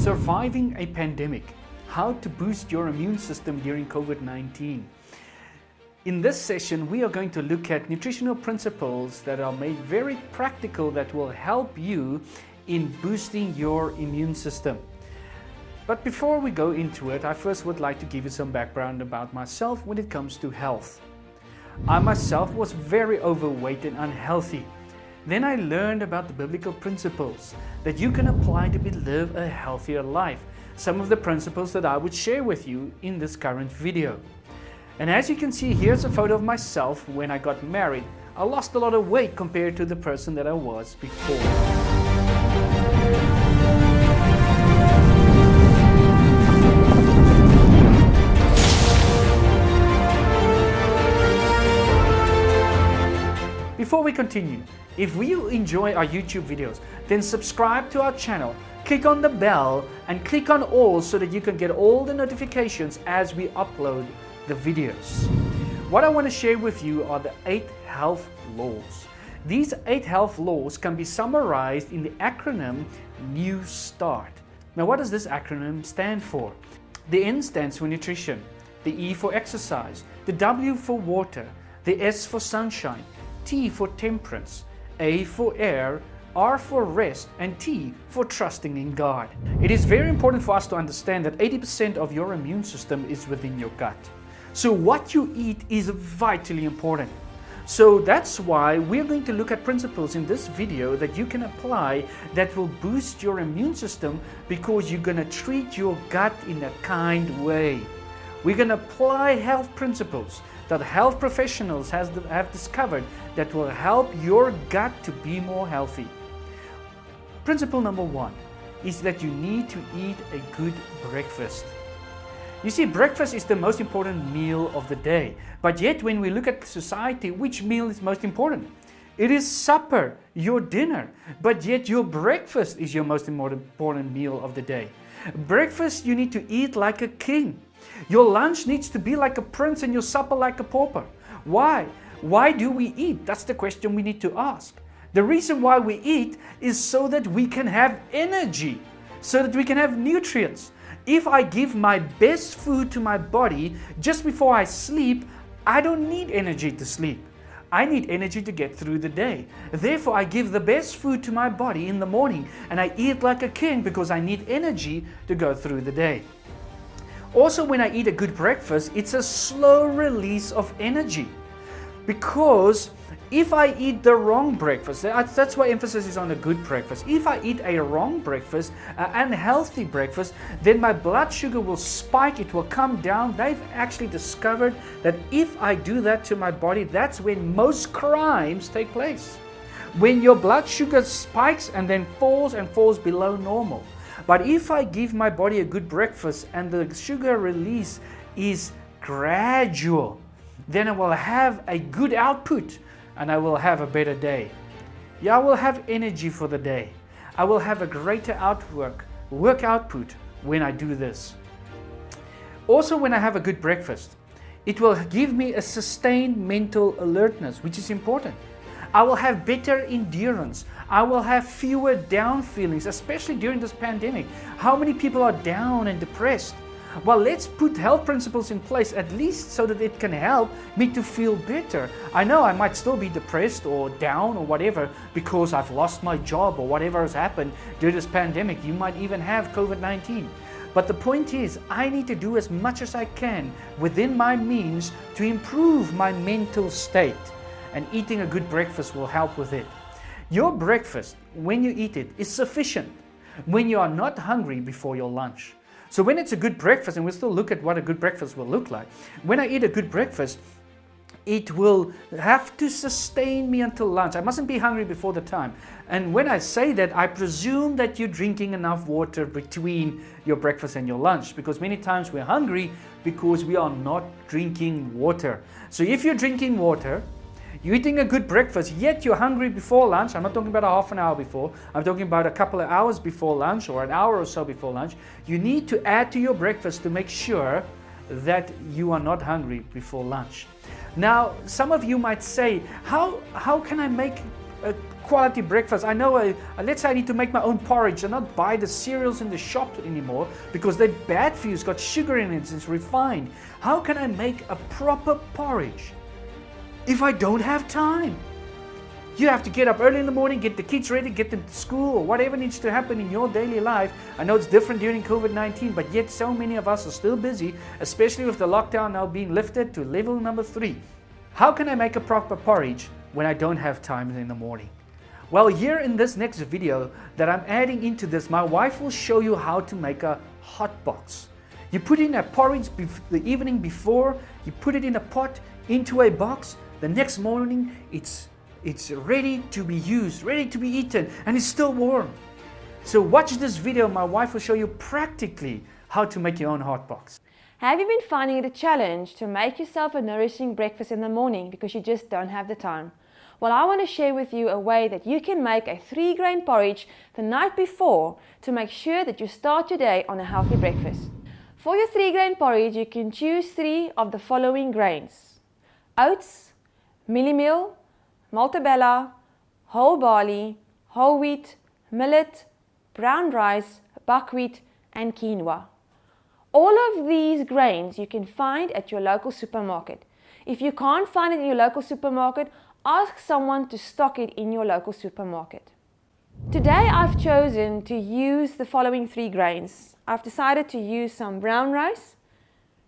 Surviving a pandemic, how to boost your immune system during COVID-19. In this session, we are going to look at nutritional principles that are made very practical that will help you in boosting your immune system. But before we go into it, I first would like to give you some background about myself when it comes to health. I myself was very overweight and unhealthy. Then I learned about the biblical principles that you can apply to live a healthier life. Some of the principles that I would share with you in this current video. And as you can see, here's a photo of myself when I got married. I lost a lot of weight compared to the person that I was before. Before we continue, if you enjoy our YouTube videos, then subscribe to our channel, click on the bell and click on all so that you can get all the notifications as we upload the videos. What I want to share with you are the 8 health laws. These 8 health laws can be summarized in the acronym New Start. Now, what does this acronym stand for? The N stands for nutrition, the E for exercise, the W for water, the S for sunshine, T for temperance, A for air, R for rest, and T for trusting in God. It is very important for us to understand that 80% of your immune system is within your gut. So what you eat is vitally important. So that's why we're going to look at principles in this video that you can apply that will boost your immune system, because you're going to treat your gut in a kind way. We're going to apply health principles that health professionals have discovered that will help your gut to be more healthy. Principle number 1 is that you need to eat a good breakfast. You see, breakfast is the most important meal of the day. But yet when we look at society, which meal is most important? It is supper, your dinner. But yet your breakfast is your most important meal of the day. Breakfast you need to eat like a king. Your lunch needs to be like a prince and your supper like a pauper. Why? Why do we eat? That's the question we need to ask. The reason why we eat is so that we can have energy, so that we can have nutrients. If I give my best food to my body just before I sleep, I don't need energy to sleep. I need energy to get through the day. Therefore, I give the best food to my body in the morning and I eat like a king because I need energy to go through the day. Also, when I eat a good breakfast, it's a slow release of energy. Because if I eat the wrong breakfast, that's why emphasis is on a good breakfast. If I eat a wrong breakfast, an unhealthy breakfast, then my blood sugar will spike, it will come down. They've actually discovered that if I do that to my body, that's when most crimes take place. When your blood sugar spikes and then falls below normal. But if I give my body a good breakfast and the sugar release is gradual, then I will have a good output and I will have a better day. Yeah, I will have energy for the day. I will have a greater work output when I do this. Also, when I have a good breakfast, it will give me a sustained mental alertness, which is important. I will have better endurance. I will have fewer down feelings, especially during this pandemic. How many people are down and depressed? Well, let's put health principles in place, at least so that it can help me to feel better. I know I might still be depressed or down or whatever because I've lost my job or whatever has happened during this pandemic. You might even have COVID-19. But the point is, I need to do as much as I can within my means to improve my mental state. And eating a good breakfast will help with it. Your breakfast, when you eat it, is sufficient when you are not hungry before your lunch. So when it's a good breakfast, and we'll still look at what a good breakfast will look like. When I eat a good breakfast, it will have to sustain me until lunch. I mustn't be hungry before the time. And when I say that, I presume that you're drinking enough water between your breakfast and your lunch, because many times we're hungry because we are not drinking water. So if you're drinking water, you're eating a good breakfast, yet you're hungry before lunch. I'm not talking about a half an hour before. I'm talking about a couple of hours before lunch or an hour or so before lunch. You need to add to your breakfast to make sure that you are not hungry before lunch. Now, some of you might say, how can I make a quality breakfast. I know, let's say I need to make my own porridge and not buy the cereals in the shop anymore because they're bad for you. It's got sugar in it, it's refined. How can I make a proper porridge if I don't have time? You have to get up early in the morning, get the kids ready, get them to school, or whatever needs to happen in your daily life. I know it's different during COVID-19, but yet so many of us are still busy, especially with the lockdown now being lifted to level number 3. How can I make a proper porridge when I don't have time in the morning? Well, here in this next video that I'm adding into this, my wife will show you how to make a hot box. You put in a porridge the evening before, you put it in a pot, into a box. The next morning, it's ready to be used, ready to be eaten, and it's still warm. So watch this video. My wife will show you practically how to make your own hot box. Have you been finding it a challenge to make yourself a nourishing breakfast in the morning because you just don't have the time? Well, I want to share with you a way that you can make a 3-grain porridge the night before to make sure that you start your day on a healthy breakfast. For your 3-grain porridge, you can choose 3 of the following grains: oats, mielie meal, maltabella, whole barley, whole wheat, millet, brown rice, buckwheat, and quinoa. All of these grains you can find at your local supermarket. If you can't find it in your local supermarket, ask someone to stock it in your local supermarket. Today I've chosen to use the following 3 grains. I've decided to use some brown rice,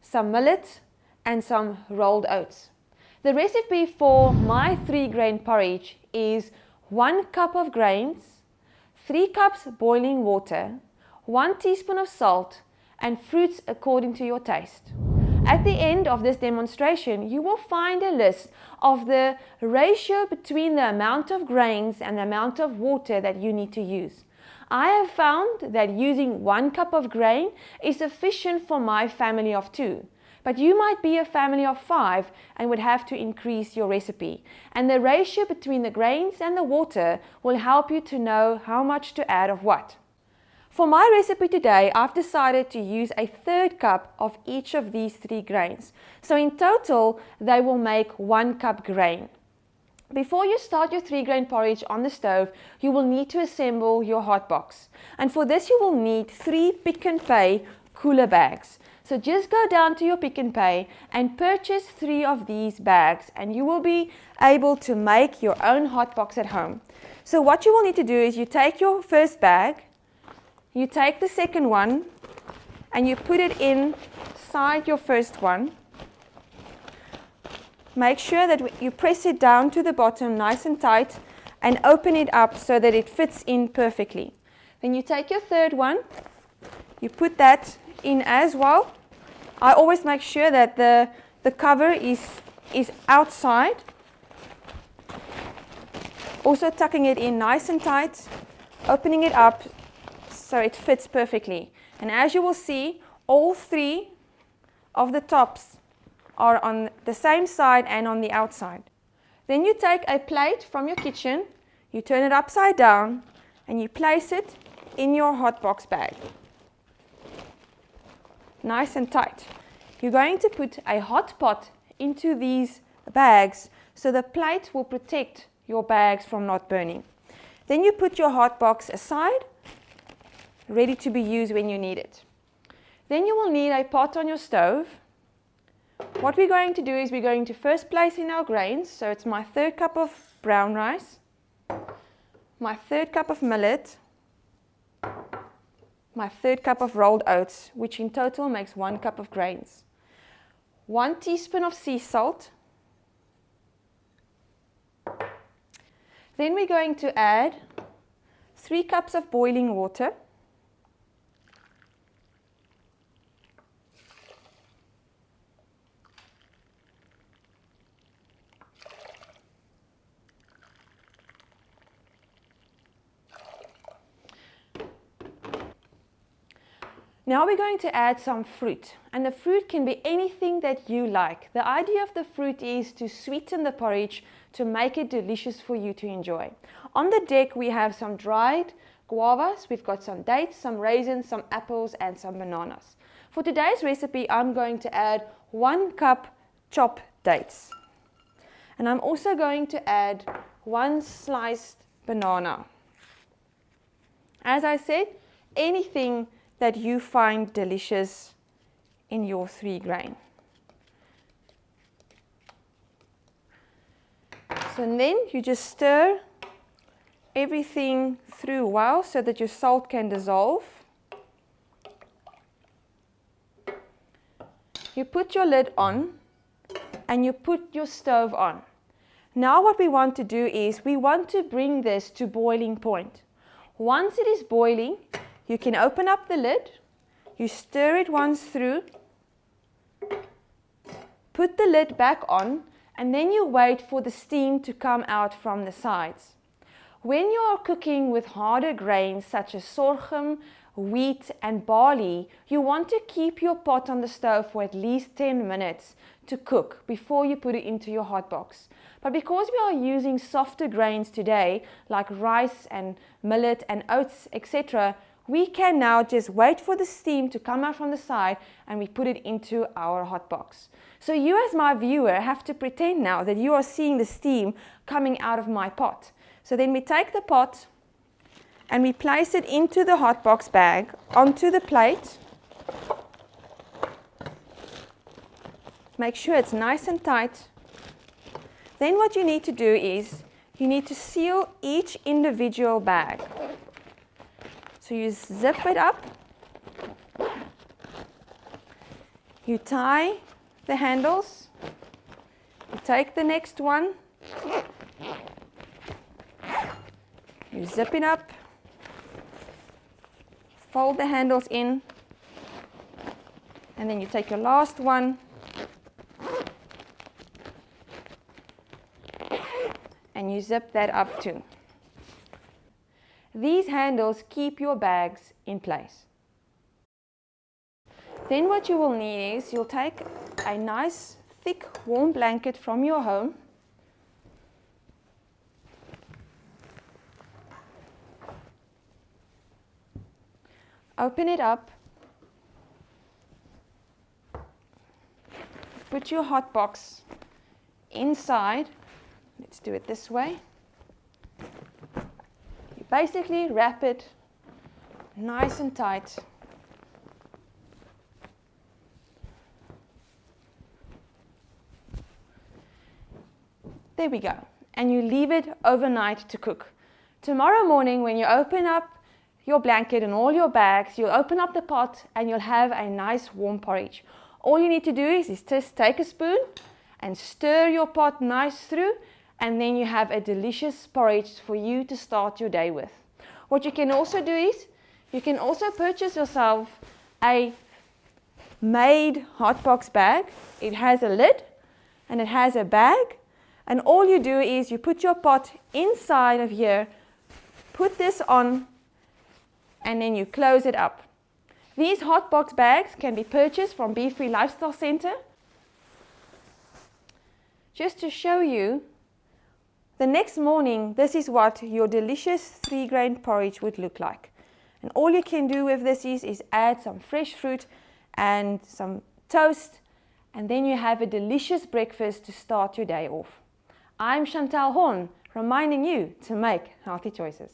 some millet, and some rolled oats. The recipe for my 3-grain porridge is 1 cup of grains, 3 cups boiling water, 1 teaspoon of salt, and fruits according to your taste. At the end of this demonstration, you will find a list of the ratio between the amount of grains and the amount of water that you need to use. I have found that using 1 cup of grain is sufficient for my family of 2. But you might be a family of 5 and would have to increase your recipe. And the ratio between the grains and the water will help you to know how much to add of what. For my recipe today, I've decided to use a 1/3 cup of each of these 3 grains. So in total, they will make 1 cup grain. Before you start your 3-grain porridge on the stove, you will need to assemble your hot box. And for this, you will need 3 Pick n Pay cooler bags. So just go down to your Pick n Pay and purchase 3 of these bags, and you will be able to make your own hot box at home. So what you will need to do is you take your first bag, you take the second one, and you put it inside your first one. Make sure that you press it down to the bottom nice and tight and open it up so that it fits in perfectly. Then you take your third one, you put that in as well. I always make sure that the cover is outside. Also tucking it in nice and tight, opening it up so it fits perfectly. And as you will see, all 3 of the tops are on the same side and on the outside. Then you take a plate from your kitchen, you turn it upside down, and you place it in your hot box bag. Nice and tight. You're going to put a hot pot into these bags so the plate will protect your bags from not burning. Then you put your hot box aside, ready to be used when you need it. Then you will need a pot on your stove. What we're going to do is we're going to first place in our grains. So it's my 1/3 cup of brown rice, my 1/3 cup of millet, my 1/3 cup of rolled oats, which in total makes 1 cup of grains. 1 teaspoon of sea salt. Then we're going to add 3 cups of boiling water. Now we're going to add some fruit, and the fruit can be anything that you like. The idea of the fruit is to sweeten the porridge to make it delicious for you to enjoy. On the deck we have some dried guavas, we've got some dates, some raisins, some apples and some bananas. For today's recipe I'm going to add 1 cup chopped dates. And I'm also going to add 1 sliced banana. As I said, anything that you find delicious in your 3 grain. So then you just stir everything through well so that your salt can dissolve. You put your lid on and you put your stove on. Now what we want to do is we want to bring this to boiling point. Once it is boiling, you can open up the lid, you stir it once through, put the lid back on, and then you wait for the steam to come out from the sides. When you are cooking with harder grains such as sorghum, wheat and barley, you want to keep your pot on the stove for at least 10 minutes to cook before you put it into your hot box. But because we are using softer grains today, like rice and millet and oats, etc., we can now just wait for the steam to come out from the side and we put it into our hot box. So you as my viewer have to pretend now that you are seeing the steam coming out of my pot. So then we take the pot and we place it into the hot box bag onto the plate. Make sure it's nice and tight. Then what you need to do is you need to seal each individual bag. So you zip it up, you tie the handles, you take the next one, you zip it up, fold the handles in, and then you take your last one and you zip that up too. These handles keep your bags in place. Then what you will need is you'll take a nice thick warm blanket from your home. Open it up. Put your hot box inside. Let's do it this way. You basically wrap it nice and tight. There we go. And you leave it overnight to cook. Tomorrow morning when you open up your blanket and all your bags, you'll open up the pot and you'll have a nice warm porridge. All you need to do is just take a spoon and stir your pot nice through, and then you have a delicious porridge for you to start your day with. What you can also do is you can also purchase yourself a made hot box bag. It has a lid and it has a bag, and all you do is you put your pot inside of here, put this on, and then you close it up. These hot box bags can be purchased from Be Free Lifestyle Center. Just to show you, the next morning, this is what your delicious 3-grain porridge would look like. And all you can do with this is add some fresh fruit and some toast, and then you have a delicious breakfast to start your day off. I'm Chantal Horn, reminding you to make healthy choices.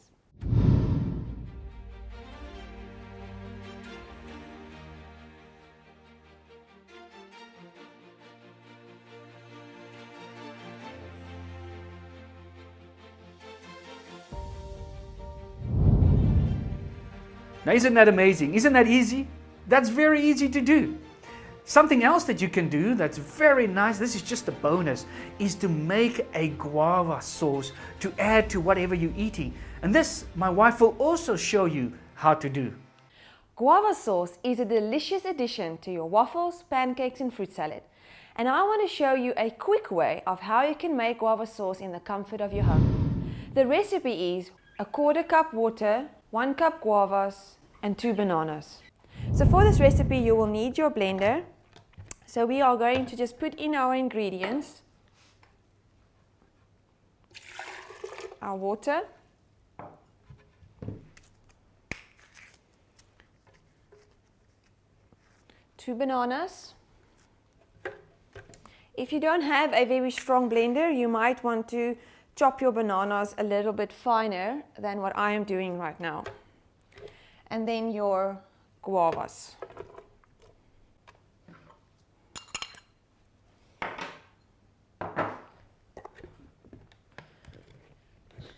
Now, isn't that amazing? Isn't that easy? That's very easy to do. Something else that you can do that's very nice, this is just a bonus, is to make a guava sauce to add to whatever you're eating. And this, my wife will also show you how to do. Guava sauce is a delicious addition to your waffles, pancakes and fruit salad. And I want to show you a quick way of how you can make guava sauce in the comfort of your home. The recipe is 1/4 cup water, 1 cup guavas and 2 bananas. So for this recipe you will need your blender. So we are going to just put in our ingredients. Our water. Two bananas. If you don't have a very strong blender, you might want to chop your bananas a little bit finer than what I am doing right now. And then your guavas.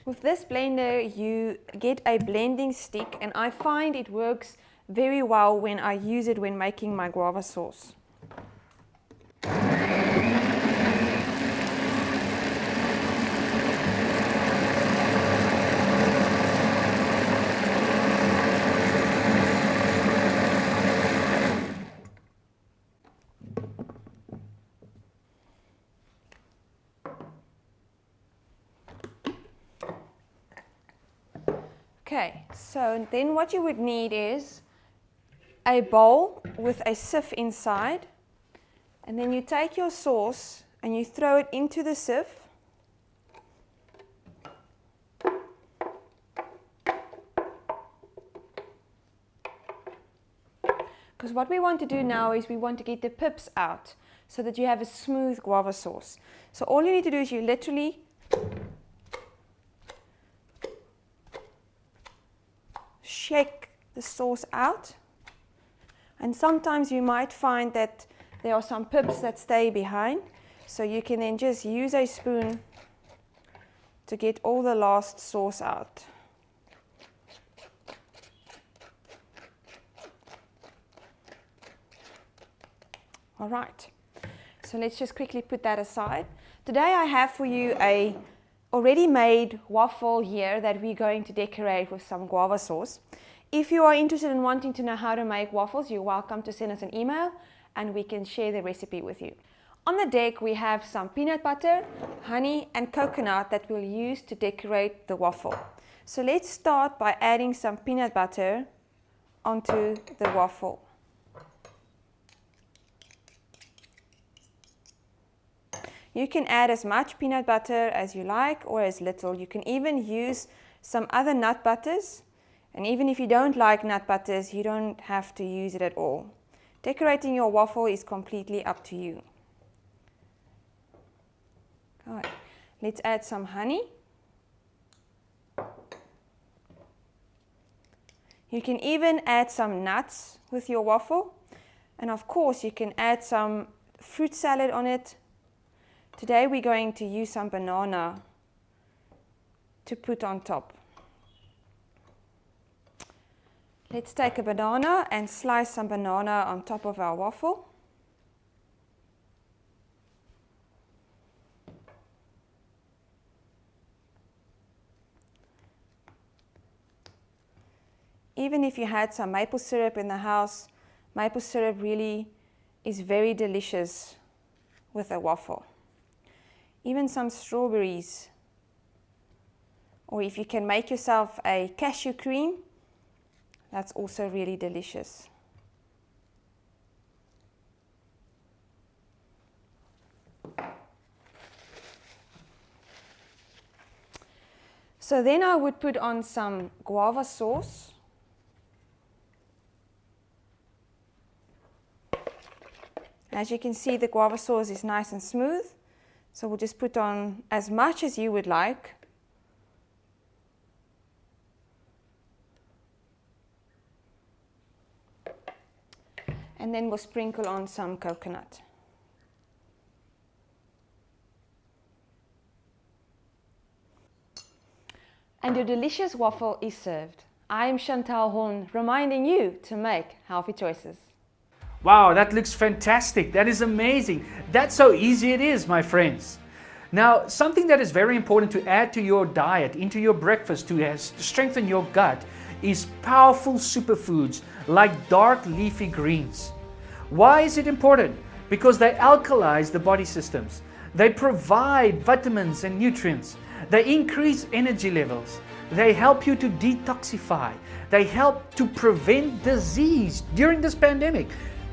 With this blender, you get a blending stick, and I find it works very well when I use it when making my guava sauce. Okay, so then what you would need is a bowl with a sieve inside, and then you take your sauce and you throw it into the sieve. Because what we want to do now is we want to get the pips out so that you have a smooth guava sauce. So all you need to do is you literally shake the sauce out, and sometimes you might find that there are some pips that stay behind, so you can then just use a spoon to get all the last sauce out. All right, so let's just quickly put that aside. Today I have for you a already made waffle here that we're going to decorate with some guava sauce. If you are interested in wanting to know how to make waffles, you're welcome to send us an email and we can share the recipe with you. On the deck we have some peanut butter, honey and coconut that we'll use to decorate the waffle. So let's start by adding some peanut butter onto the waffle. You can add as much peanut butter as you like or as little. You can even use some other nut butters, and even if you don't like nut butters, you don't have to use it at all. Decorating your waffle is completely up to you. All right. Let's add some honey. You can even add some nuts with your waffle, and of course you can add some fruit salad on it. Today we're going to use some banana to put on top. Let's take a banana and slice some banana on top of our waffle. Even if you had some maple syrup in the house, maple syrup really is very delicious with a waffle. Even some strawberries, or if you can make yourself a cashew cream, that's also really delicious. So then I would put on some guava sauce. As you can see, the guava sauce is nice and smooth. So we'll just put on as much as you would like. And then we'll sprinkle on some coconut. And your delicious waffle is served. I am Chantal Horn, reminding you to make healthy choices. Wow, that looks fantastic. That is amazing. That's how easy it is, my friends. Now, something that is very important to add to your diet, into your breakfast to strengthen your gut, is powerful superfoods like dark leafy greens. Why is it important? Because they alkalize the body systems. They provide vitamins and nutrients. They increase energy levels. They help you to detoxify. They help to prevent disease during this pandemic.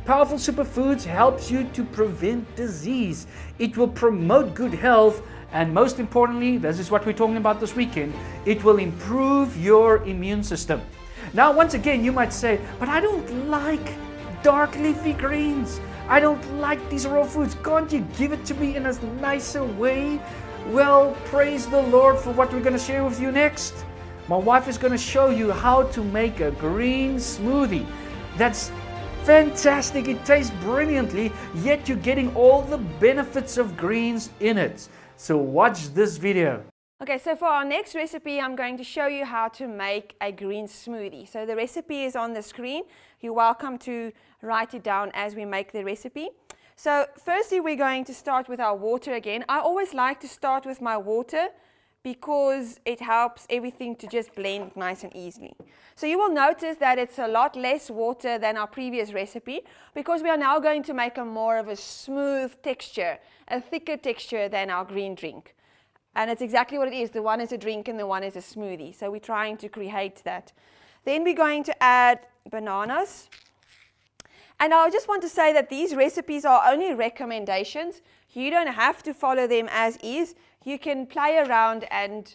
Powerful superfoods helps you to prevent disease. It will promote good health, and most importantly, this is what we're talking about this weekend, it will improve your immune system. Now, once again, you might say, but I don't like dark leafy greens. I don't like these raw foods. Can't you give it to me in a nicer way? Well, praise the Lord for what we're going to share with you next. My wife is going to show you how to make a green smoothie. That's fantastic. It tastes brilliantly, yet you're getting all the benefits of greens in it. So watch this video. Okay, so for our next recipe, I'm going to show you how to make a green smoothie. So the recipe is on the screen. You're welcome to write it down as we make the recipe. So firstly, we're going to start with our water again. I always like to start with my water because it helps everything to just blend nice and easily. So you will notice that it's a lot less water than our previous recipe because we are now going to make a more of a smooth texture, a thicker texture than our green drink. And it's exactly what it is. The one is a drink and the one is a smoothie. So we're trying to create that. Then we're going to add bananas. And I just want to say that these recipes are only recommendations. You don't have to follow them as is. You can play around and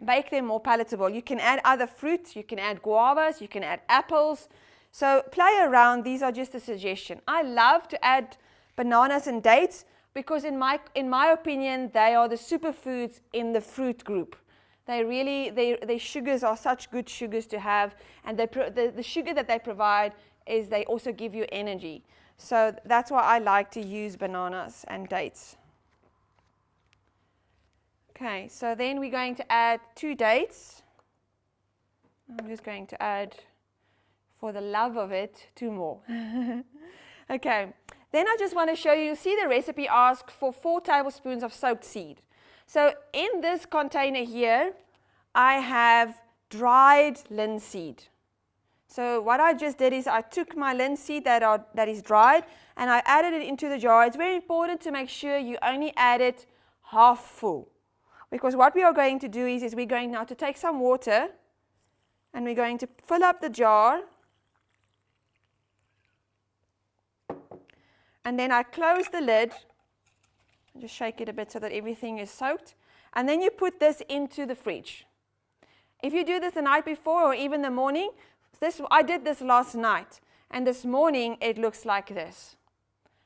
make them more palatable. You can add other fruits. You can add guavas. You can add apples. So play around. These are just a suggestion. I love to add bananas and dates, because in my opinion, they are the superfoods in the fruit group. Their sugars are such good sugars to have, and the sugar that they provide is they also give you energy. So that's why I like to use bananas and dates. Okay, so then we're going to add 2 dates. I'm just going to add, for the love of it, 2 more. Okay. Then I just want to show you, see the recipe asks for 4 tablespoons of soaked seed. So in this container here, I have dried linseed. So what I just did is I took my linseed that is dried and I added it into the jar. It's very important to make sure you only add it half full. Because what we are going to do is we're going now to take some water and we're going to fill up the jar. And then I close the lid, just shake it a bit so that everything is soaked. And then you put this into the fridge. If you do this the night before or even the morning, I did this last night. And this morning it looks like this.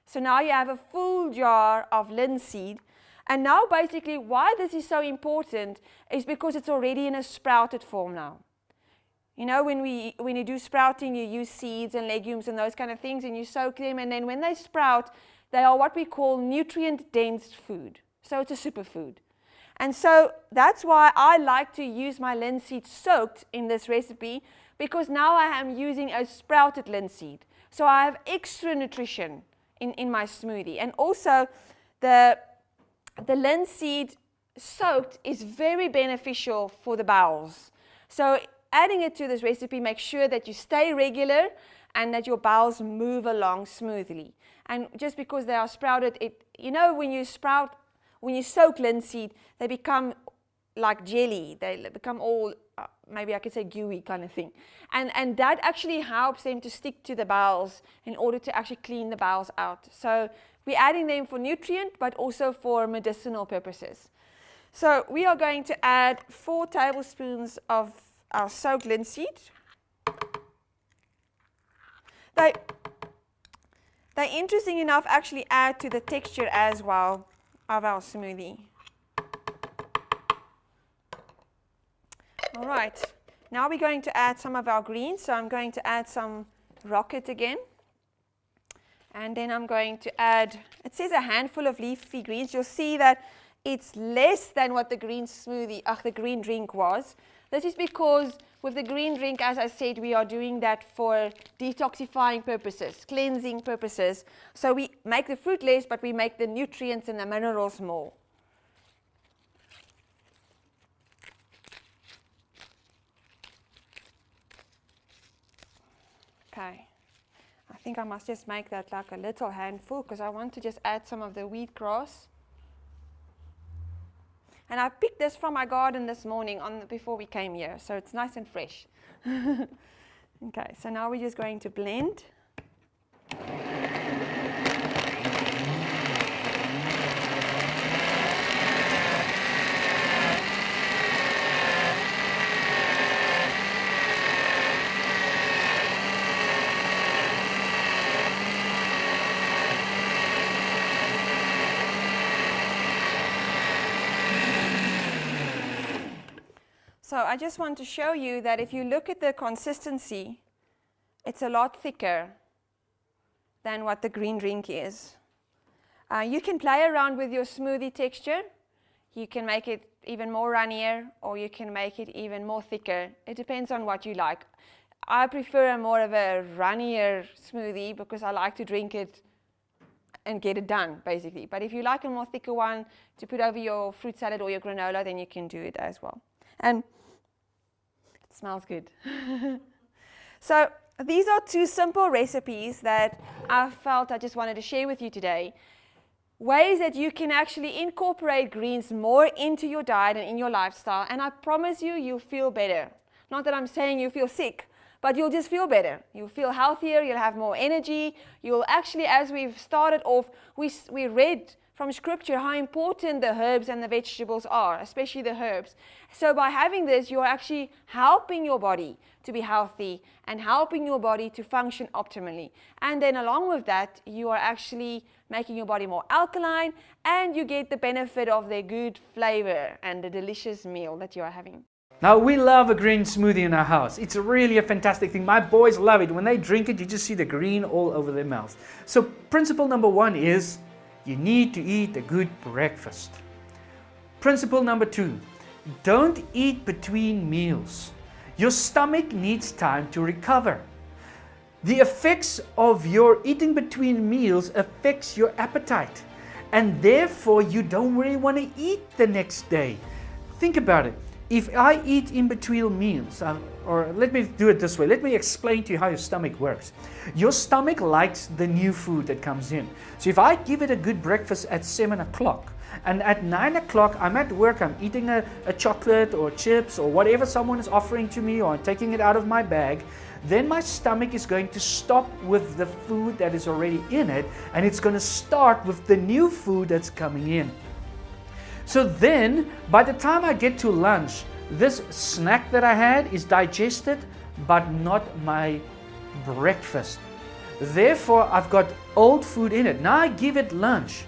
So now you have a full jar of linseed. And now basically why this is so important is because it's already in a sprouted form now. You know, when you do sprouting, you use seeds and legumes and those kind of things, and you soak them, and then when they sprout, they are what we call nutrient-dense food. So it's a superfood. And so that's why I like to use my linseed soaked in this recipe, because now I am using a sprouted linseed. So I have extra nutrition in my smoothie. And also, the linseed soaked is very beneficial for the bowels. So adding it to this recipe makes sure that you stay regular and that your bowels move along smoothly. And just because they are sprouted, when you soak linseed, they become like jelly. They become all, maybe I could say gooey kind of thing. And that actually helps them to stick to the bowels in order to actually clean the bowels out. So we're adding them for nutrient, but also for medicinal purposes. So we are going to add 4 tablespoons of our soaked linseed. They interesting enough actually add to the texture as well of our smoothie. All right, now we're going to add some of our greens. So I'm going to add some rocket again. And then I'm going to add, it says a handful of leafy greens. You'll see that it's less than what the green drink was. This is because with the green drink, as I said, we are doing that for detoxifying purposes, cleansing purposes. So we make the fruit less, but we make the nutrients and the minerals more. Okay. I think I must just make that like a little handful because I want to just add some of the wheatgrass. And I picked this from my garden this morning before we came here, so it's nice and fresh. Okay, so now we're just going to blend. So I just want to show you that if you look at the consistency, it's a lot thicker than what the green drink is. You can play around with your smoothie texture. You can make it even more runnier, or you can make it even more thicker. It depends on what you like. I prefer more of a runnier smoothie because I like to drink it and get it done, basically. But if you like a more thicker one to put over your fruit salad or your granola, then you can do it as well. And it smells good. So these are two simple recipes that I felt I just wanted to share with you today. Ways that you can actually incorporate greens more into your diet and in your lifestyle, and I promise you, you'll feel better. Not that I'm saying you feel sick, but you'll just feel better. You'll feel healthier, you'll have more energy. You'll actually, as we've started off, we read from scripture how important the herbs and the vegetables are, especially the herbs. So by having this, you're actually helping your body to be healthy and helping your body to function optimally. And then along with that, you are actually making your body more alkaline, and you get the benefit of their good flavor and the delicious meal that you are having. Now, we love a green smoothie in our house. It's really a fantastic thing. My boys love it. When they drink it, you just see the green all over their mouth. So principle number 1 is you need to eat a good breakfast. Principle number 2, don't eat between meals. Your stomach needs time to recover. The effects of your eating between meals affects your appetite, and therefore you don't really want to eat the next day. Think about it. If I eat in between meals, or let me do it this way, let me explain to you how your stomach works. Your stomach likes the new food that comes in. So if I give it a good breakfast at 7 o'clock, and at 9 o'clock I'm at work, I'm eating a chocolate or chips or whatever someone is offering to me, or I'm taking it out of my bag, then my stomach is going to stop with the food that is already in it, and it's going to start with the new food that's coming in. So then, by the time I get to lunch, this snack that I had is digested, but not my breakfast. Therefore, I've got old food in it. Now I give it lunch.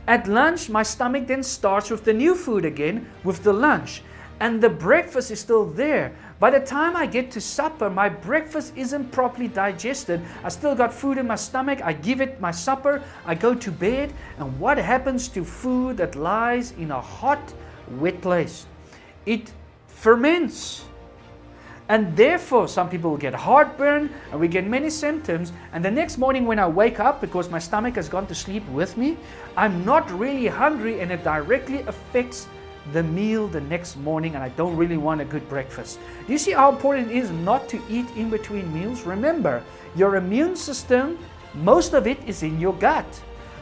At lunch, my stomach then starts with the new food again, with the lunch. And the breakfast is still there. By the time I get to supper, my breakfast isn't properly digested. I still got food in my stomach. I give it my supper. I go to bed. And what happens to food that lies in a hot, wet place? It ferments. And therefore, some people will get heartburn, and we get many symptoms. And the next morning when I wake up, because my stomach has gone to sleep with me, I'm not really hungry, and it directly affects the meal the next morning, and I don't really want a good breakfast. Do you see how important it is not to eat in between meals? Remember, your immune system, most of it is in your gut.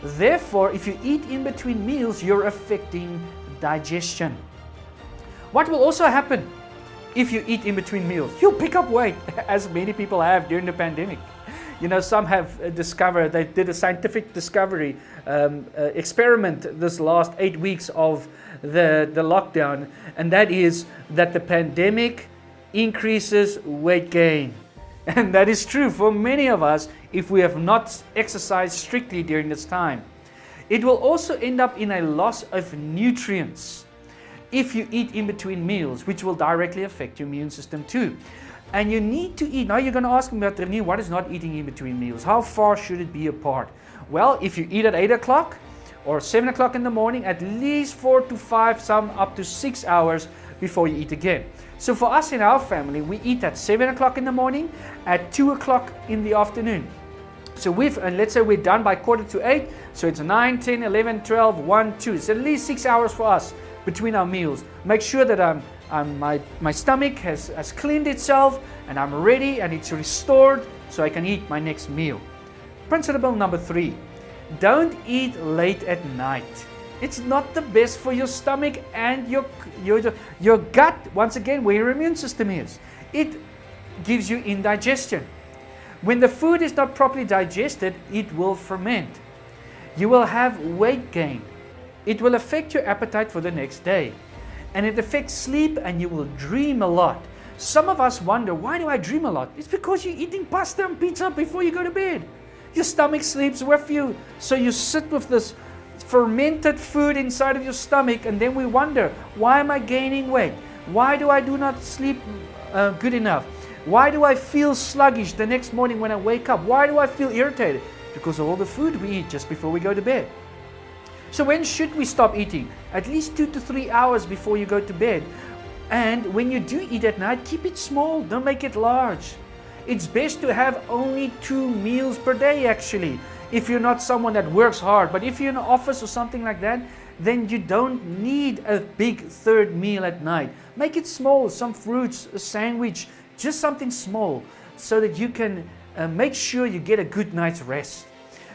Therefore, if you eat in between meals, you're affecting digestion. What will also happen if you eat in between meals? You'll pick up weight, as many people have during the pandemic. You know, some have discovered, they did a scientific discovery experiment this last 8 weeks of the lockdown, and that is that the pandemic increases weight gain. And that is true for many of us if we have not exercised strictly during this time. It will also end up in a loss of nutrients if you eat in between meals, which will directly affect your immune system too. And you need to eat. Now you're going to ask me about René, what is not eating in between meals? How far should it be apart? Well, if you eat at 8 o'clock or 7 o'clock in the morning, at least 4 to 5, some up to 6 hours before you eat again. So for us in our family, we eat at 7 o'clock in the morning, at 2 o'clock in the afternoon. So let's say we're done by 7:45, so it's 9, 10, 11, 12, 1, 2. It's at least 6 hours for us between our meals. Make sure that my stomach has cleaned itself, and I'm ready and it's restored so I can eat my next meal. Principle number 3, don't eat late at night. It's not the best for your stomach and your gut, once again, where your immune system is. It gives you indigestion. When the food is not properly digested, it will ferment. You will have weight gain. It will affect your appetite for the next day. And it affects sleep, and you will dream a lot. Some of us wonder, why do I dream a lot? It's because you're eating pasta and pizza before you go to bed. Your stomach sleeps with you. So you sit with this fermented food inside of your stomach, and then we wonder, why am I gaining weight? Why do I do not sleep good enough? Why do I feel sluggish the next morning when I wake up? Why do I feel irritated? Because of all the food we eat just before we go to bed. So when should we stop eating? At least 2 to 3 hours before you go to bed. And when you do eat at night, keep it small, don't make it large. It's best to have only 2 meals per day actually, if you're not someone that works hard. But if you're in an office or something like that, then you don't need a big third meal at night. Make it small, some fruits, a sandwich, just something small so that you can make sure you get a good night's rest.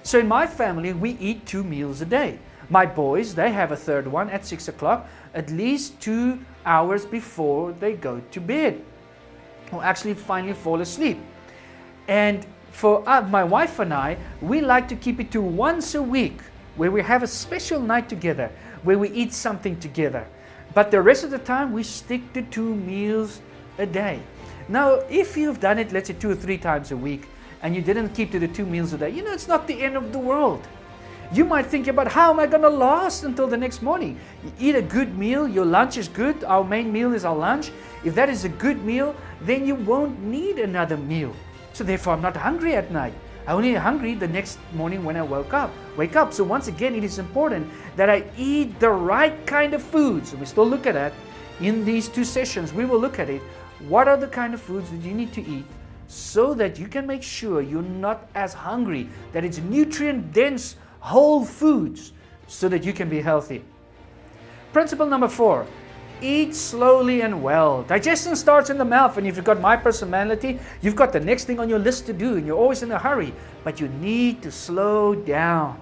So in my family, we eat 2 meals a day. My boys, they have a third one at 6 o'clock, at least 2 hours before they go to bed, or actually finally fall asleep. And for my wife and I, we like to keep it to once a week, where we have a special night together, where we eat something together. But the rest of the time, we stick to 2 meals a day. Now, if you've done it, let's say 2 or 3 times a week, and you didn't keep to the 2 meals a day, you know, it's not the end of the world. You might think about, how am I going to last until the next morning? You eat a good meal, your lunch is good, our main meal is our lunch. If that is a good meal, then you won't need another meal. So therefore, I'm not hungry at night. I only hungry the next morning when I wake up. So once again, it is important that I eat the right kind of foods. And we still look at that in these 2 sessions. We will look at it. What are the kind of foods that you need to eat so that you can make sure you're not as hungry, that it's nutrient dense whole foods so that you can be healthy. Principle number 4, eat slowly and well. Digestion starts in the mouth, and if you've got my personality, you've got the next thing on your list to do and you're always in a hurry, but you need to slow down.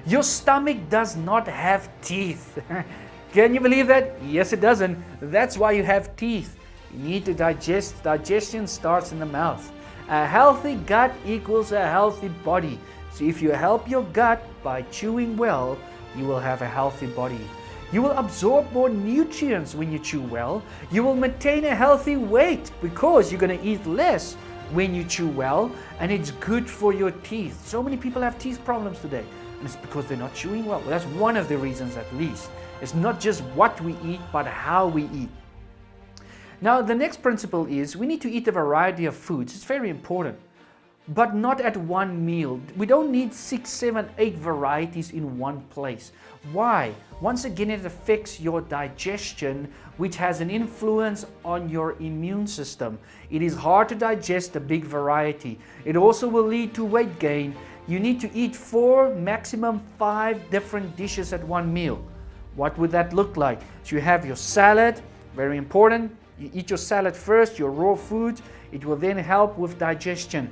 Your stomach does not have teeth. Can you believe that? Yes, it doesn't. That's why you have teeth. You need to digest. Digestion starts in the mouth. A healthy gut equals a healthy body. So if you help your gut by chewing well, you will have a healthy body. You will absorb more nutrients when you chew well. You will maintain a healthy weight because you're going to eat less when you chew well, and it's good for your teeth. So many people have teeth problems today, and it's because they're not chewing well. That's one of the reasons, at least. It's not just what we eat, but how we eat. Now, the next principle is we need to eat a variety of foods. It's very important, but not at one meal. We don't need 6, 7, 8 varieties in one place. Why? Once again, it affects your digestion, which has an influence on your immune system. It is hard to digest a big variety. It also will lead to weight gain. You need to eat 4, maximum 5 different dishes at one meal. What would that look like? So you have your salad, very important. You eat your salad first, your raw foods. It will then help with digestion,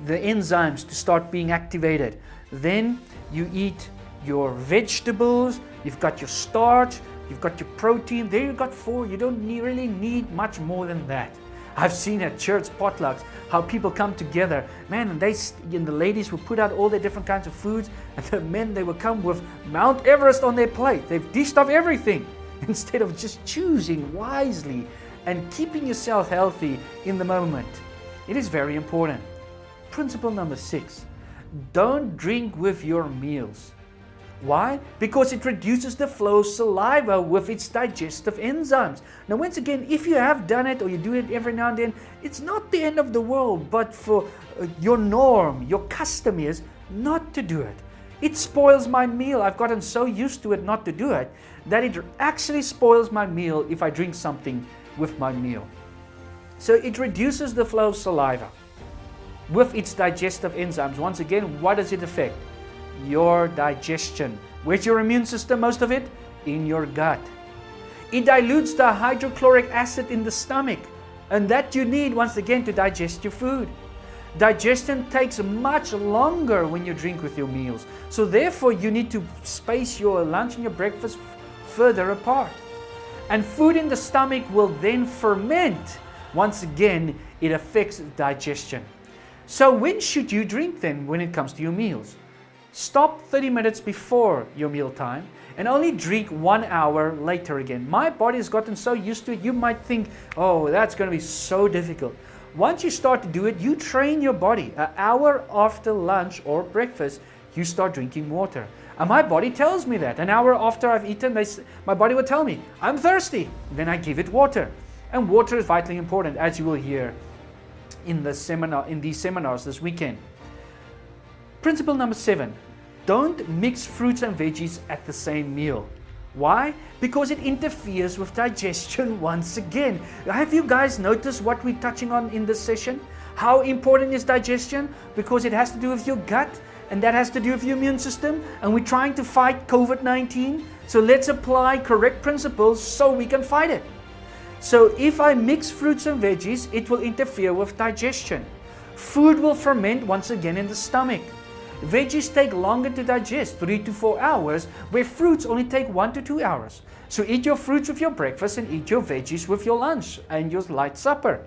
the enzymes to start being activated. Then you eat your vegetables, you've got your starch, you've got your protein. There you've got 4. You don't really need much more than that. I've seen at church potlucks how people come together, man, and the ladies will put out all their different kinds of foods, and the men, they will come with Mount Everest on their plate. They've dished off everything instead of just choosing wisely and keeping yourself healthy in the moment. It is very important. Principle number 6, don't drink with your meals. Why? Because it reduces the flow of saliva with its digestive enzymes. Now, once again, if you have done it or you do it every now and then, it's not the end of the world, but for your norm, your custom is not to do it. It spoils my meal. I've gotten so used to it not to do it that it actually spoils my meal if I drink something with my meal. So it reduces the flow of saliva with its digestive enzymes. Once again, what does it affect? Your digestion. Where's your immune system, most of it? In your gut. It dilutes the hydrochloric acid in the stomach, and that you need, once again, to digest your food. Digestion takes much longer when you drink with your meals. So therefore, you need to space your lunch and your breakfast further apart. And food in the stomach will then ferment. Once again, it affects digestion. So when should you drink then when it comes to your meals? Stop 30 minutes before your meal time and only drink 1 hour later again. My body has gotten so used to it, you might think, oh, that's going to be so difficult. Once you start to do it, you train your body. An hour after lunch or breakfast, you start drinking water. And my body tells me that. An hour after I've eaten, my body will tell me, I'm thirsty. Then I give it water. And water is vitally important, as you will hear in these seminars this weekend. Principle number 7, don't mix fruits and veggies at the same meal. Why? Because it interferes with digestion once again. Have you guys noticed what we're touching on in this session? How important is digestion? Because it has to do with your gut, and that has to do with your immune system, and we're trying to fight COVID-19. So let's apply correct principles so we can fight it. So if I mix fruits and veggies, it will interfere with digestion. Food will ferment once again in the stomach. Veggies take longer to digest, 3 to 4 hours, where fruits only take 1 to 2 hours. So eat your fruits with your breakfast and eat your veggies with your lunch and your light supper.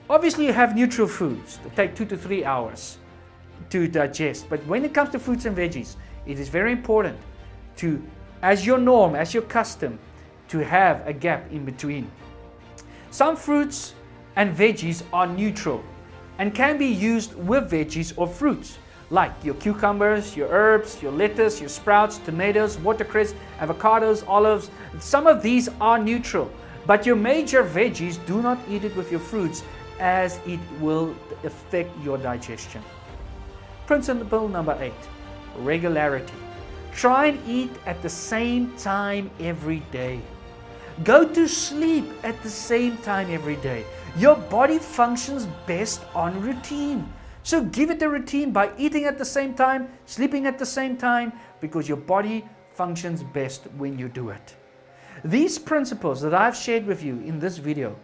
Obviously, you have neutral foods that take 2 to 3 hours to digest. But when it comes to fruits and veggies, it is very important to, as your norm, as your custom, to have a gap in between. Some fruits and veggies are neutral and can be used with veggies or fruits, like your cucumbers, your herbs, your lettuce, your sprouts, tomatoes, watercress, avocados, olives. Some of these are neutral, but your major veggies, do not eat it with your fruits, as it will affect your digestion. Principle number 8, regularity. Try and eat at the same time every day. Go to sleep at the same time every day. Your body functions best on routine. So give it a routine by eating at the same time, sleeping at the same time, because your body functions best when you do it. These principles that I've shared with you in this video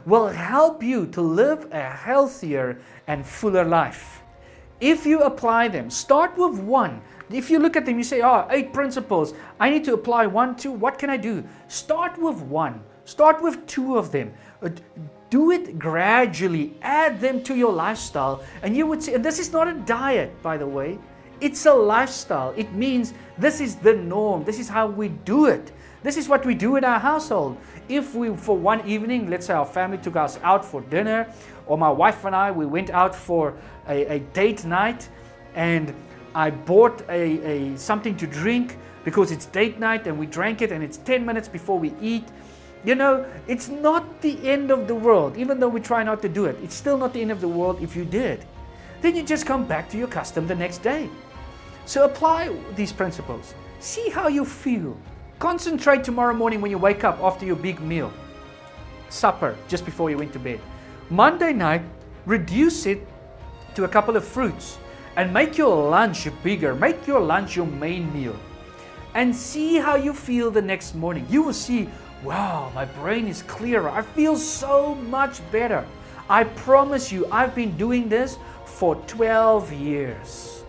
will help you to live a healthier and fuller life. If you apply them, start with one. If you look at them, you say, 8 principles, I need to apply 1, 2, what can I do? Start with 1, start with 2 of them. Do it gradually, add them to your lifestyle, and you would see, and this is not a diet, by the way, it's a lifestyle. It means this is the norm, this is how we do it. This is what we do in our household. If we, for one evening, let's say our family took us out for dinner, or my wife and I, we went out for a date night, and I bought something to drink because it's date night, and we drank it, and it's 10 minutes before we eat. You know, it's not the end of the world. Even though we try not to do it, it's still not the end of the world if you did. Then you just come back to your custom the next day. So apply these principles. See how you feel. Concentrate tomorrow morning when you wake up after your big meal. Supper, just before you went to bed. Monday night, reduce it to a couple of fruits. And make your lunch bigger. Make your lunch your main meal. And see how you feel the next morning. You will see, wow, my brain is clearer. I feel so much better. I promise you, I've been doing this for 12 years.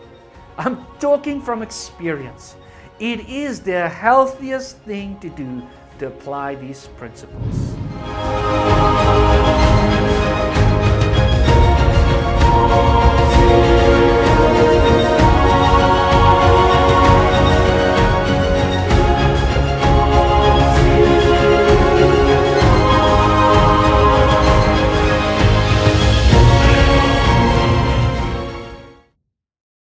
I'm talking from experience. It is the healthiest thing to do to apply these principles.